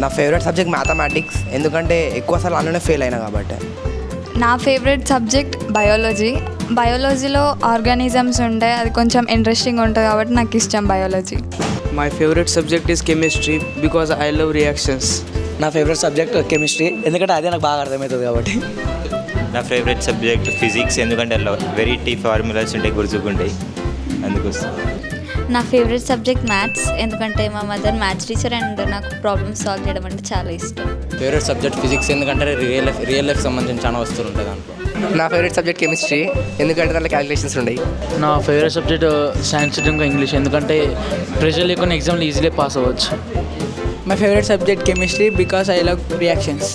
నా favourite subject mathematics, ఎందుకంటే ఎక్కువసార్లు అందులోనే ఫెయిల్ అయినా కాబట్టి. నా ఫేవరెట్ సబ్జెక్ట్ బయాలజీ. బయాలజీలో ఆర్గానిజమ్స్ ఉంటాయి, అది కొంచెం ఇంట్రెస్టింగ్ ఉంటుంది కాబట్టి నాకు ఇష్టం biology. My favorite subject is chemistry because I love reactions. నా ఫేవరెట్ సబ్జెక్ట్ కెమిస్ట్రీ, ఎందుకంటే అదే నాకు బాగా అర్థమవుతుంది కాబట్టి. నా ఫేవరెట్ సబ్జెక్ట్ ఫిజిక్స్, ఎందుకంటే అలా వెరైటీ ఫార్ములాస్ ఉంటాయి, గుర్తుకుంటాయి, అందుకోసం. నా ఫేవరెట్ సబ్జెక్ట్ మ్యాథ్స్, ఎందుకంటే మా మదర్ మ్యాథ్స్ టీచర్ అండ్ నాకు ప్రాబ్లమ్స్ సాల్వ్ చేయడం అంటే చాలా ఇష్టం. ఫేవరెట్ సబ్జెక్ట్ ఫిజిక్స్, ఎందుకంటే రియల్ లైఫ్ సంబంధించిన చాలా వస్తువులు ఉంటాయి దాంట్లో. నా ఫేవరెట్ సబ్జెక్ట్ కెమిస్ట్రీ, ఎందుకంటే దాంట్లో క్యాలిక్యులేషన్స్ ఉన్నాయి. నా ఫేవరెట్ సబ్జెక్ట్ సైన్స్ ఇంకా ఇంగ్లీష్, ఎందుకంటే ప్రెషర్ లేకుండా ఎగ్జామ్లో ఈజీలీ పాస్ అవ్వచ్చు. My favourite subject chemistry because I love reactions.